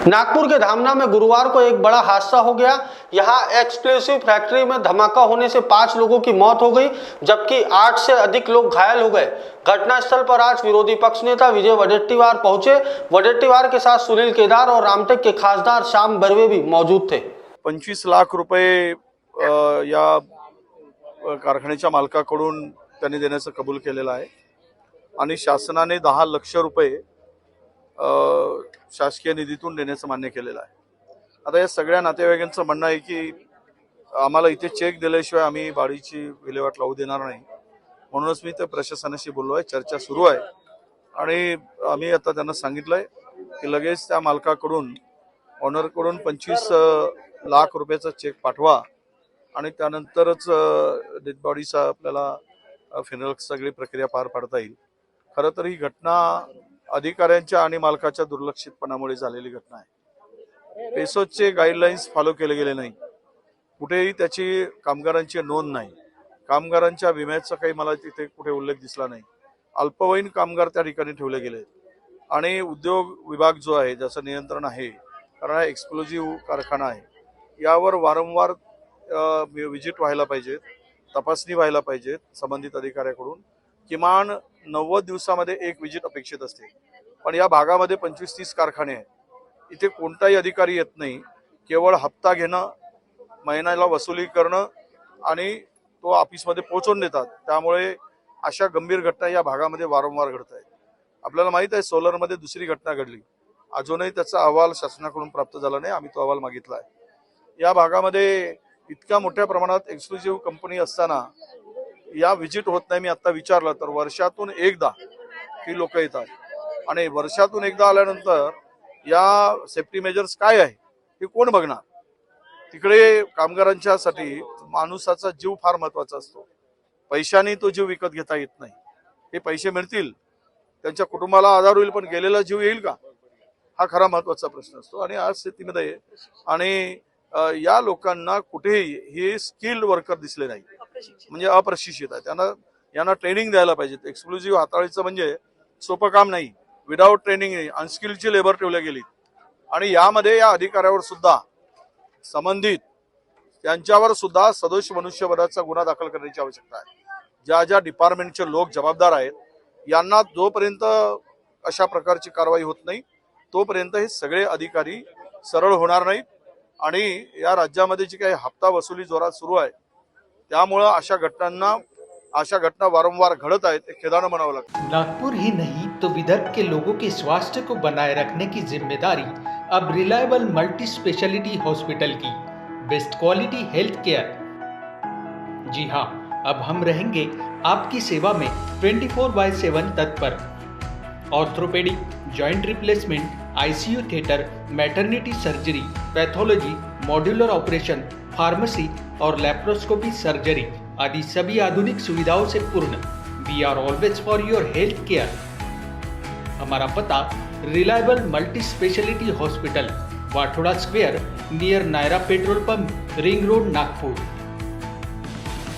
नागपुर के धामना में गुरुवार को एक बड़ा हादसा हो गया। यहां एक्सप्लोसिव फैक्ट्री में धमाका होने से 5 लोगों की मौत हो गई, जबकि 8 से अधिक लोग घायल हो गए। घटनास्थल पर आज विरोधी पक्ष नेता विजय वडेट्टीवार पहुंचे। वडेट्टीवार के साथ सुनील केदार और रामटेक के खासदार श्याम बर्वे भी मौजूद थे। 25 लाख रुपये या कारखान्याच्या मालकाकडून त्यांनी देण्याचं कबूल केलेलं आहे आणि शासनाने 10 लाख रुपये शासकीय निधीतून देण्याचं मान्य केलेलं आहे। आता या सगळ्या नातेवाईकांचं म्हणणं आहे की आम्हाला इथे चेक दिल्याशिवाय आम्ही बाळीची विल्हेवाट लावू देणार नाही, म्हणूनच मी त्या प्रशासनाशी बोललो आहे। चर्चा सुरू आहे आणि आम्ही आता त्यांना सांगितलंय की लगेच त्या मालकाकडून ऑनरकडून 25 लाख रुपयाचा चेक पाठवा आणि त्यानंतरच डेड बॉडीचा आपल्याला फिनरल सगळी प्रक्रिया पार पाडता येईल। खरं तर ही घटना अधिकाऱ्यांच्या आणि मालकाच्या दुर्लक्षितपणामुळे झालेली घटना आहे। पेसोचे गाईडलाईन्स फॉलो केले गेले नाही, कुठेही त्याची कामगारांची नोंद नाही, कामगारांच्या विम्याचा काही मला तिथे कुठे उल्लेख दिसला नाही। अल्पवयीन कामगार त्या ठिकाणी ठेवले गेले आणि उद्योग विभाग जो आहे ज्याचं नियंत्रण आहे, कारण हा एक्सप्लोजिव्ह कारखाना आहे, यावर वारंवार विजिट व्हायला पाहिजे, तपासणी व्हायला पाहिजे संबंधित अधिकाऱ्याकडून। किमान 90 दिवसामध्ये एक विजिट अपेक्षित असते, पण या भागामध्ये 25-30 कारखाने आहेत, इथे कोणताही अधिकारी येत नाही। केवळ हप्ता घेणं, महिन्याला वसुली करणं आणि तो ऑफिसमध्ये पोहोचवून देतात। त्यामुळे अशा गंभीर घटना या भागामध्ये वारंवार घडत आहेत। आपल्याला माहित आहे सोलरमध्ये दुसरी घटना घडली, अजूनही त्याचा अहवाल शासनाकडून प्राप्त झाला नाही, आम्ही तो अहवाल मागितला आहे। या भागामध्ये इतक्या मोठ्या प्रमाणात एक्सक्लुसिव्ह कंपनी असताना या विजिट होत नाही। मी आता विचारलं तर वर्षातून एकदा ही लोक येतात आणि वर्षातून एकदा आल्यानंतर या सेफ्टी मेजर्स काय आहे हे कोण बघणार? तिकडे कामगारांच्यासाठी माणसाचा जीव फार महत्वाचा असतो, पैशाने तो जीव विकत घेता येत नाही। हे पैसे मिळतील, त्यांच्या कुटुंबाला आधार होईल, पण गेलेला जीव येईल का, हा खरा महत्वाचा प्रश्न असतो। आणि आज स्थितीमध्ये आणि या लोकांना कुठेही हे स्किल्ड वर्कर दिसले नाही, म्हणजे अप्रशिक्षित आहे। यांना ट्रेनिंग द्यायला पाहिजे। एक्सक्लुसिव्ह हाताळीचं म्हणजे सोपं काम नाही, विदाउट ट्रेनिंग अनस्किल्डची लेबर ठेवल्या गेली आणि यामध्ये या अधिकाऱ्यावर सुद्धा संबंधित त्यांच्यावर सुद्धा सदोष मनुष्यवधाचा गुन्हा दाखल करण्याची आवश्यकता आहे। ज्या ज्या डिपार्टमेंटचे लोक जबाबदार आहेत यांना जोपर्यंत अशा प्रकारची कारवाई होत नाही तोपर्यंत हे सगळे अधिकारी सरळ होणार नाहीत आणि या राज्यामध्ये जी काही हप्ता वसुली जोरात सुरू आहे त्यामुळे अशा घटना वारंवार घडत आहेत, ते खेदानं म्हणावं लागतं। नागपुर ही नहीं तो विदर्भ के लोगों के स्वास्थ्य को बनाए रखने की जिम्मेदारी अब रिलायबल मल्टी स्पेशलिटी हॉस्पिटल की। Best quality health care. जी हाँ, अब हम रहेंगे आपकी सेवा में 24/7 तत्पर। Orthopaedic, joint replacement, ICU theatre, maternity surgery, pathology, modular operation, pharmacy और लैप्रोस्कोपी सर्जरी आदि सभी आधुनिक सुविधाओं से पूर्ण। We are always for your health care. हमारा पता reliable multi speciality hospital, Wathoda square, near Nayara petrol pump, ring road, Nagpur.